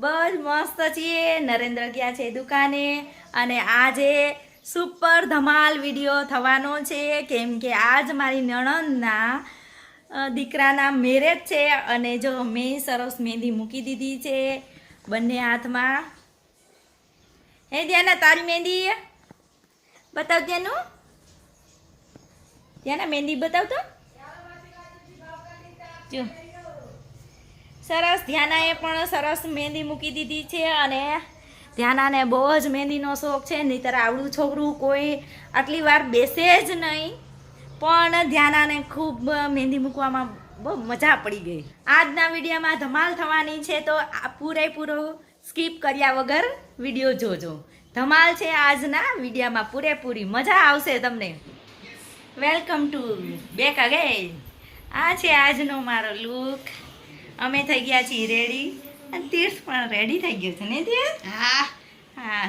બસ મસ્ત છીએ. નરેન્દ્ર ગયા છે દુકાને અને આજે સુપર ધમાલ વિડીયો થવાનો છે, કેમ કે આજ મારી નણંદના દીકરાના મેરેજ છે અને જો મેં સરસ મહેંદી મૂકી દીધી છે બંને હાથમાં. હે ધ્યાના, તારી મહેંદી બતાવ. ધ્યાના મહેંદી બતાવ તો. જો સરસ, ધ્યાનાએ પણ સરસ મહેંદી મૂકી દીધી છે અને ધ્યાનાને બહુ જ મહેંદીનો શોખ છે. નહીંતર આવડું છોકરું કોઈ આટલી વાર બેસે જ નહીં, પણ ધ્યાનાને ખૂબ મહેંદી મૂકવામાં બહુ મજા પડી ગઈ. આજના વિડીયોમાં ધમાલ થવાની છે, તો પૂરેપૂરો સ્કીપ કર્યા વગર વિડીયો જોજો. ધમાલ છે આજના વિડીયોમાં, પૂરેપૂરી મજા આવશે તમને. Welcome to back again. આ છે આજનો મારો લુક. અમે થઈ ગયા છીએ રેડી અને તીર્થ પણ રેડી થઈ ગયો છે ને તીર્થ? હા હા.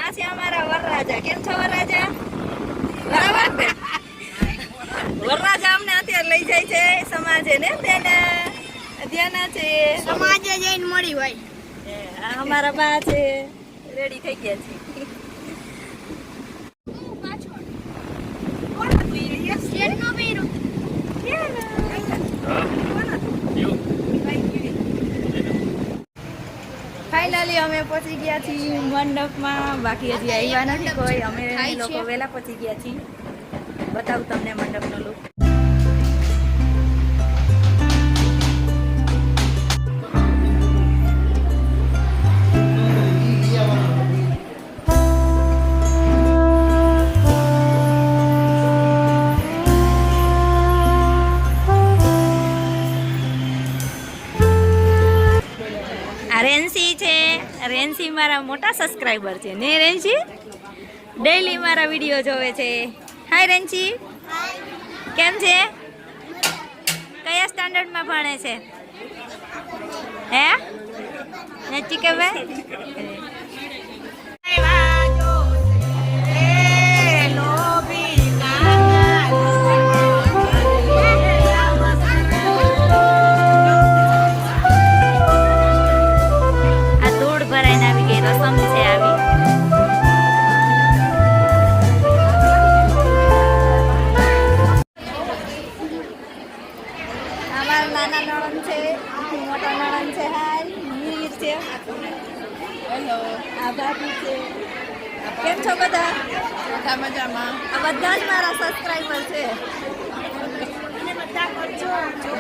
આ છે અમારા વરરાજા. કેમ છો વરરાજા? બરાબર. વરરાજા અમને અત્યારે લઈ જાય છે સમાજે ને તેને ધ્યાના છે સમાજે જઈને મળી હોય. અમારા બા છે રેડી થઈ ગયા છે. ફાઇનલી અમે પહોંચી ગયા છીએ મંડપમાં. બાકી હજી આવ્યા નથી કોઈ. અમે લોકો વહેલા પહોંચી ગયા છીએ. બતાવું તમને મંડપનો લુક. રેન્સી છે. રેન્સી મારા મોટા સબસ્ક્રાઈબર છે ને. રેન્સી ડેઈલી મારા વિડીયો જોવે છે. હાય રેન્સી, કેમ છે? કયા સ્ટાન્ડર્ડમાં ભણે છે? હે નથી કે ભાઈ? નાના નણંદ છે, મોટા નણંદ છે. હાય મીર છે. હેલો, આ ભાભી છે. કેમ છો બધા? મજામાં. આ બધા જ મારા સબસ્ક્રાઈબર છે.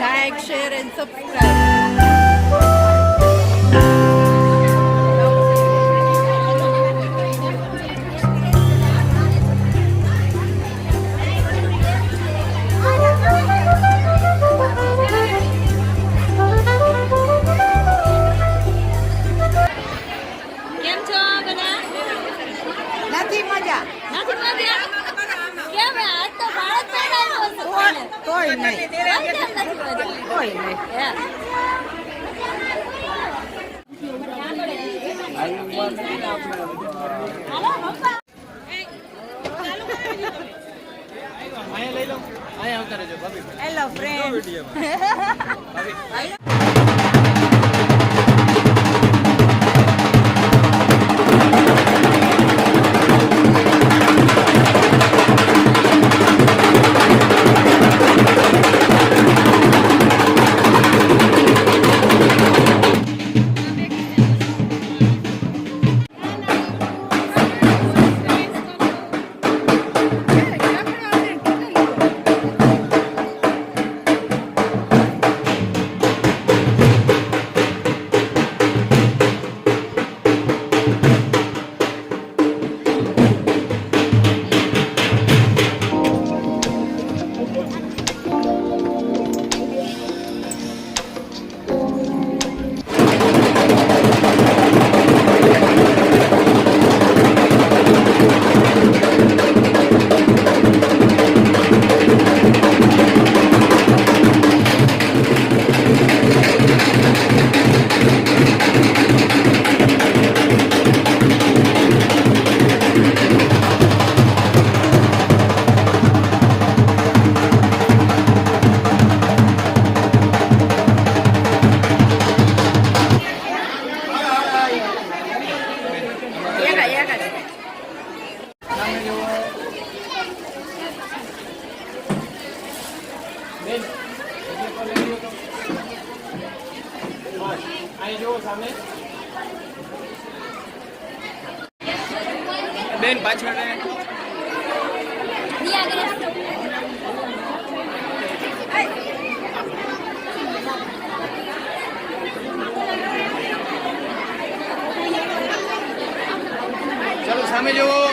Like, share and subscribe. કોઈ નહીં. કોઈ નહીં. Hello friend. અહીં જુઓ સામે બેન પાછળ ચલો સામે જુઓ